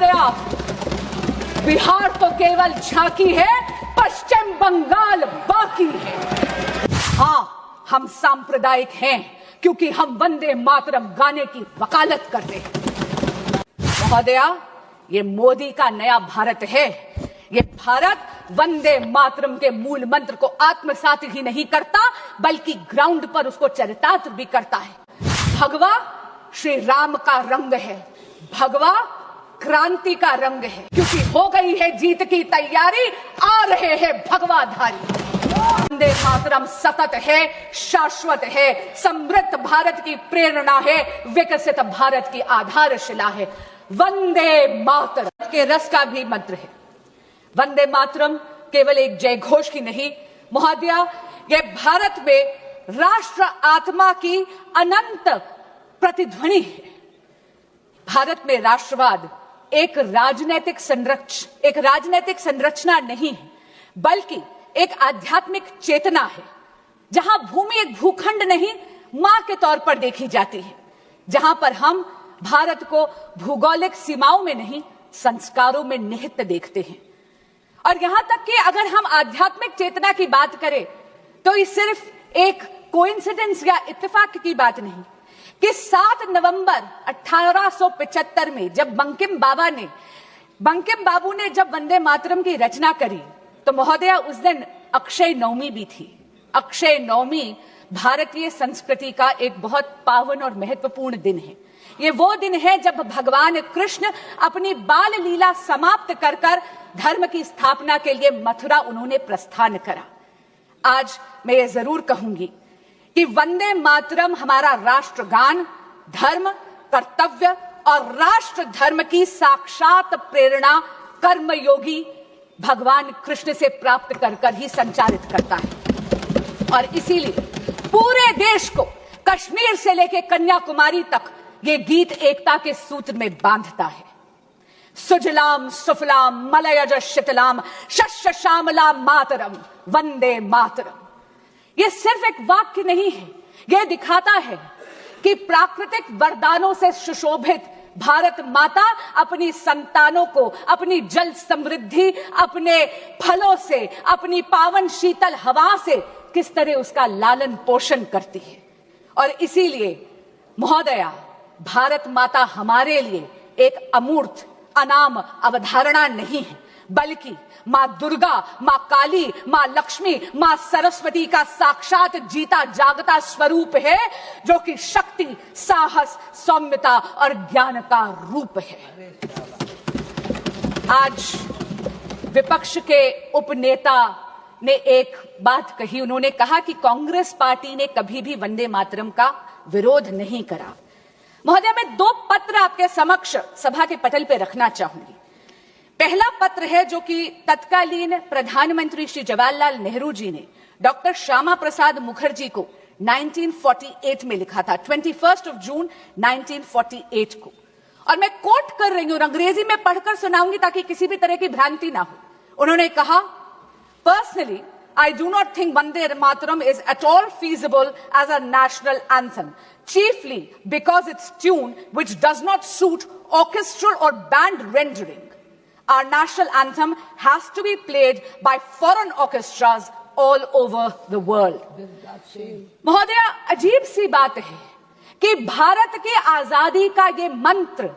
महोदया, बिहार तो केवल झांकी है, पश्चिम बंगाल बाकी है। हाँ, हम सांप्रदायिक हैं क्योंकि हम वंदे मातरम गाने की वकालत करते हैं। महोदया, ये मोदी का नया भारत है। ये भारत वंदे मातरम के मूल मंत्र को आत्मसात ही नहीं करता, बल्कि ग्राउंड पर उसको चरितार्थ भी करता है। भगवा श्री राम का रंग है, भगवा क्रांति का रंग है, क्योंकि हो गई है जीत की तैयारी, आ रहे हैं भगवाधारी। वंदे मातरम सतत है, शाश्वत है, समृद्ध भारत की प्रेरणा है, विकसित भारत की आधारशिला है। वंदे मातरम के रस का भी मंत्र है। वंदे मातरम केवल एक जय घोष की नहीं महोदया, यह भारत में राष्ट्र आत्मा की अनंत प्रतिध्वनि है। भारत में राष्ट्रवाद एक राजनीतिक संरचना नहीं है, बल्कि एक आध्यात्मिक चेतना है, जहां भूमि एक भूखंड नहीं, मां के तौर पर देखी जाती है, जहां पर हम भारत को भौगोलिक सीमाओं में नहीं, संस्कारों में निहित देखते हैं। और यहां तक कि अगर हम आध्यात्मिक चेतना की बात करें तो ये सिर्फ एक कोइंसिडेंस या इत्तेफाक की बात नहीं कि 7 नवंबर 1875 में जब बंकिम बाबू ने जब वंदे मातरम की रचना करी, तो महोदया उस दिन अक्षय नवमी भी थी। अक्षय नवमी भारतीय संस्कृति का एक बहुत पावन और महत्वपूर्ण दिन है। ये वो दिन है जब भगवान कृष्ण अपनी बाल लीला समाप्त कर धर्म की स्थापना के लिए मथुरा उन्होंने प्रस्थान करा। आज मैं ये जरूर कहूंगी कि वंदे मातरम हमारा राष्ट्रगान, धर्म, कर्तव्य और राष्ट्र धर्म की साक्षात प्रेरणा कर्मयोगी भगवान कृष्ण से प्राप्त कर ही संचालित करता है। और इसीलिए पूरे देश को कश्मीर से लेकर कन्याकुमारी तक ये गीत एकता के सूत्र में बांधता है। सुजलाम सुफलाम मलयज शीतलाम शस्य श्यामला मातरम वंदे मातरम। यह सिर्फ एक वाक्य नहीं है, यह दिखाता है कि प्राकृतिक वरदानों से सुशोभित भारत माता अपनी संतानों को अपनी जल समृद्धि, अपने फलों से, अपनी पावन शीतल हवा से किस तरह उसका लालन पोषण करती है। और इसीलिए महोदया, भारत माता हमारे लिए एक अमूर्त अनाम अवधारणा नहीं है, बल्कि मां दुर्गा, मां काली, मां लक्ष्मी, मां सरस्वती का साक्षात जीता जागता स्वरूप है, जो कि शक्ति, साहस, सौम्यता और ज्ञान का रूप है। आज विपक्ष के उपनेता ने एक बात कही, उन्होंने कहा कि कांग्रेस पार्टी ने कभी भी वंदे मातरम का विरोध नहीं करा। महोदय, मैं 2 पत्र आपके समक्ष सभा के पटल पर रखना चाहूंगी। पहला पत्र है जो कि तत्कालीन प्रधानमंत्री श्री जवाहरलाल नेहरू जी ने डॉक्टर श्यामा प्रसाद मुखर्जी को 1948 में लिखा था, 21 जून 1948 को। और मैं कोट कर रही हूं, अंग्रेजी में पढ़कर सुनाऊंगी ताकि किसी भी तरह की भ्रांति ना हो। उन्होंने कहा, personally I do not think Vande Mataram is at all feasible as a national anthem, chiefly because its tune, which does not suit orchestral or band rendering. Our national anthem has to be played by foreign orchestras all over the world. महोदया, अजीब सी बात है कि भारत की आजादी का ये मंत्र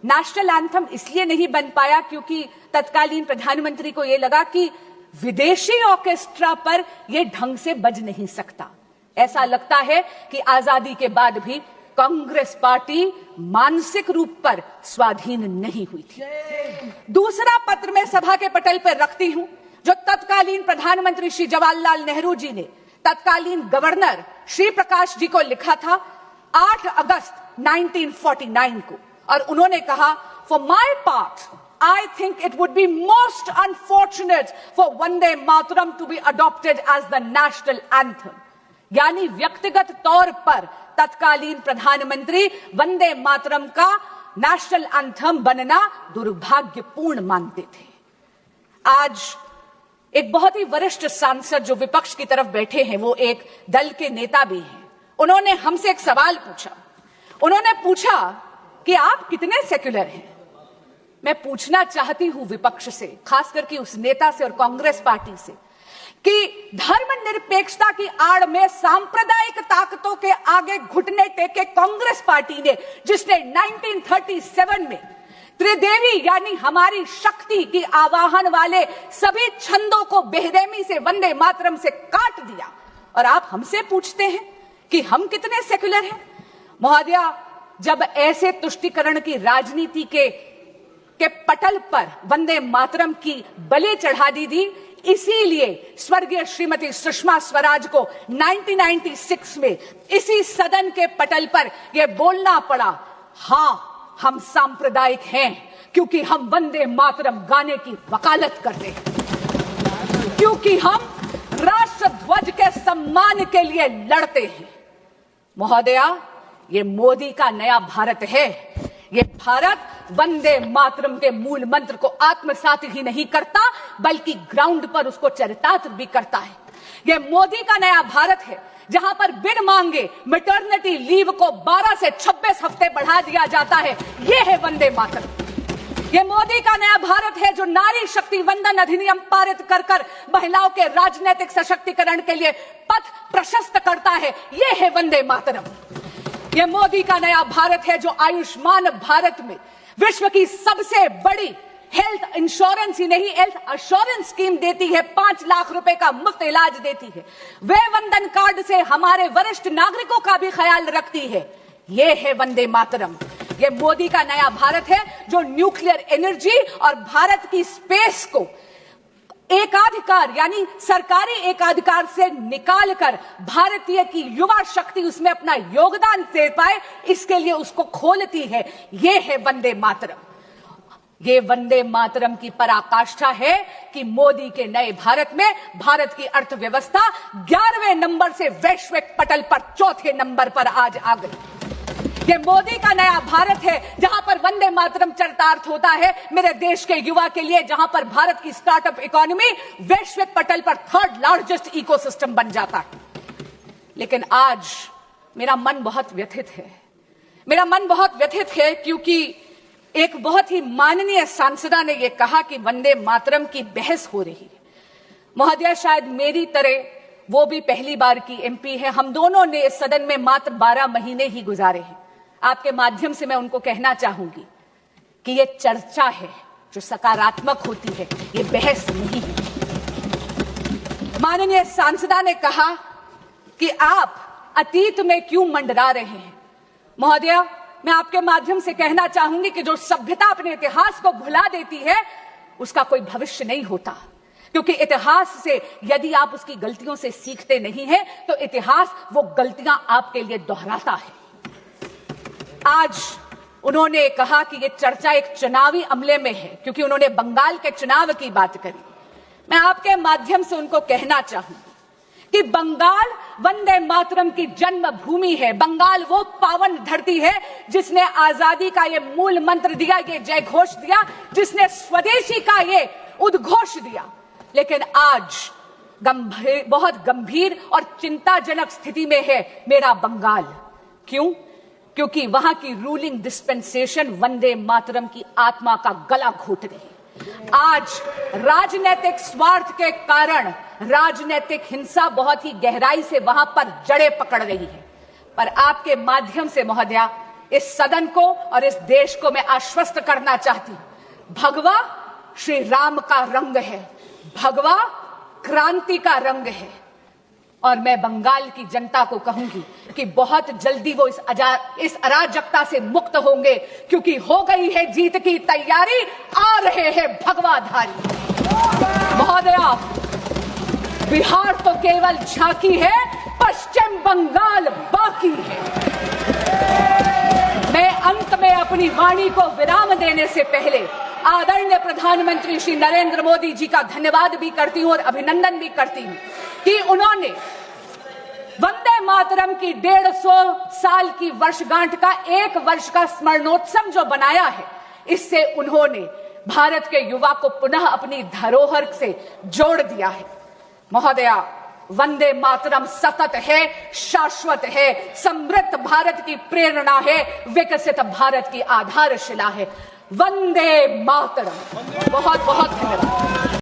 नेशनल एंथम इसलिए नहीं बन पाया क्योंकि तत्कालीन प्रधानमंत्री को यह लगा कि विदेशी ऑर्केस्ट्रा पर यह ढंग से बज नहीं सकता। ऐसा लगता है कि आजादी के बाद भी कांग्रेस पार्टी मानसिक रूप पर स्वाधीन नहीं हुई थी। दूसरा पत्र मैं सभा के पटल पर रखती हूं जो तत्कालीन प्रधानमंत्री श्री जवाहरलाल नेहरू जी ने तत्कालीन गवर्नर श्री प्रकाश जी को लिखा था 8 अगस्त 1949 को। और उन्होंने कहा, for my part I think it would be most unfortunate for Vande Mataram to be adopted as the national anthem. यानी व्यक्तिगत तौर पर तत्कालीन प्रधानमंत्री वंदे मातरम का नेशनल एंथम बनना दुर्भाग्यपूर्ण मानते थे। आज एक बहुत ही वरिष्ठ सांसद जो विपक्ष की तरफ बैठे हैं, वो एक दल के नेता भी हैं, उन्होंने हमसे एक सवाल पूछा। उन्होंने पूछा कि आप कितने सेक्युलर हैं। मैं पूछना चाहती हूं विपक्ष से, खास करके उस नेता से और कांग्रेस पार्टी से, कि धर्मनिरपेक्षता की आड़ में सांप्रदायिक ताकतों के आगे घुटने टेके कांग्रेस पार्टी ने, जिसने 1937 में त्रिदेवी यानी हमारी शक्ति की आवाहन वाले सभी छंदों को बेरहमी से वंदे मातरम से काट दिया, और आप हमसे पूछते हैं कि हम कितने सेक्युलर हैं। महोदया, जब ऐसे तुष्टीकरण की राजनीति के पटल पर वंदे मातरम की बलि चढ़ा दी, इसीलिए स्वर्गीय श्रीमती सुषमा स्वराज को 1996 में इसी सदन के पटल पर यह बोलना पड़ा, हां हम सांप्रदायिक हैं क्योंकि हम वंदे मातरम गाने की वकालत करते हैं, क्योंकि हम राष्ट्र ध्वज के सम्मान के लिए लड़ते हैं। महोदया, ये मोदी का नया भारत है। ये भारत वंदे मातरम के मूल मंत्र को आत्मसात ही नहीं करता, बल्कि ग्राउंड पर उसको चरितार्थ भी करता है। ये मोदी का नया भारत है, जहां पर बिन मांगे मैटरनिटी लीव को 12 से 26 हफ्ते बढ़ा दिया जाता है। ये है वंदे मातरम। ये मोदी का नया भारत है, जो नारी शक्ति वंदन अधिनियम पारित कर कर महिलाओं के राजनीतिक सशक्तिकरण के लिए पथ प्रशस्त करता है। ये है वंदे मातरम। ये मोदी का नया भारत है, जो आयुष्मान भारत में विश्व की सबसे बड़ी हेल्थ इंश्योरेंस ही नहीं, हेल्थ एश्योरेंस स्कीम देती है, 5 लाख रुपए का मुफ्त इलाज देती है। वे वंदन कार्ड से हमारे वरिष्ठ नागरिकों का भी ख्याल रखती है। ये है वंदे मातरम। ये मोदी का नया भारत है, जो न्यूक्लियर एनर्जी और भारत की स्पेस को एकाधिकार यानी सरकारी एकाधिकार से निकालकर भारतीय की युवा शक्ति उसमें अपना योगदान दे पाए, इसके लिए उसको खोलती है। ये है वंदे मातरम। ये वंदे मातरम की पराकाष्ठा है कि मोदी के नए भारत में भारत की अर्थव्यवस्था 11वें नंबर से वैश्विक पटल पर 4थे नंबर पर आज आ गई। ये मोदी का नया भारत है, जहां पर वंदे मातरम चरितार्थ होता है मेरे देश के युवा के लिए, जहां पर भारत की स्टार्टअप इकोनॉमी वैश्विक पटल पर 3rd लार्जेस्ट इकोसिस्टम बन जाता है। लेकिन आज मेरा मन बहुत व्यथित है। मेरा मन बहुत व्यथित है क्योंकि एक बहुत ही माननीय सांसदा ने यह कहा कि वंदे मातरम की बहस हो रही है। महोदया, शायद मेरी तरह वो भी पहली बार की एमपी है। हम दोनों ने इस सदन में मात्र 12 महीने ही गुजारे हैं। आपके माध्यम से मैं उनको कहना चाहूंगी कि ये चर्चा है जो सकारात्मक होती है, ये बहस नहीं है। माननीय सांसदा ने कहा कि आप अतीत में क्यों मंडरा रहे हैं। महोदया, मैं आपके माध्यम से कहना चाहूंगी कि जो सभ्यता अपने इतिहास को भुला देती है, उसका कोई भविष्य नहीं होता, क्योंकि इतिहास से यदि आप उसकी गलतियों से सीखते नहीं हैं, तो इतिहास वो गलतियां आपके लिए दोहराता है। आज उन्होंने कहा कि ये चर्चा एक चुनावी अमले में है, क्योंकि उन्होंने बंगाल के चुनाव की बात करी। मैं आपके माध्यम से उनको कहना चाहूंगी कि बंगाल वंदे मातरम की जन्मभूमि है। बंगाल वो पावन धरती है जिसने आजादी का ये मूल मंत्र दिया, ये जय घोष दिया, जिसने स्वदेशी का ये उद्घोष दिया। लेकिन आज बहुत गंभीर और चिंताजनक स्थिति में है मेरा बंगाल। क्यों? क्योंकि वहां की रूलिंग डिस्पेंसेशन वंदे मातरम की आत्मा का गला घोट रही है। आज राजनीतिक स्वार्थ के कारण राजनीतिक हिंसा बहुत ही गहराई से वहां पर जड़ें पकड़ रही है। पर आपके माध्यम से महोदया, इस सदन को और इस देश को मैं आश्वस्त करना चाहती हूं, भगवा श्री राम का रंग है, भगवा क्रांति का रंग है। और मैं बंगाल की जनता को कहूंगी कि बहुत जल्दी वो इस अराजकता से मुक्त होंगे, क्योंकि हो गई है जीत की तैयारी, आ रहे हैं भगवाधारी। महोदया, बिहार तो केवल झांकी है, पश्चिम बंगाल बाकी है। मैं अंत में अपनी वाणी को विराम देने से पहले आदरणीय प्रधानमंत्री श्री नरेंद्र मोदी जी का धन्यवाद भी करती हूं और अभिनंदन भी करती हूं कि उन्होंने वंदे मातरम की 150 साल की वर्षगांठ का 1 वर्ष का स्मरणोत्सव जो बनाया है, इससे उन्होंने भारत के युवा को पुनः अपनी धरोहर से जोड़ दिया है। महोदया, वंदे मातरम सतत है, शाश्वत है, समृद्ध भारत की प्रेरणा है, विकसित भारत की आधारशिला है। वंदे मातरम। बहुत बहुत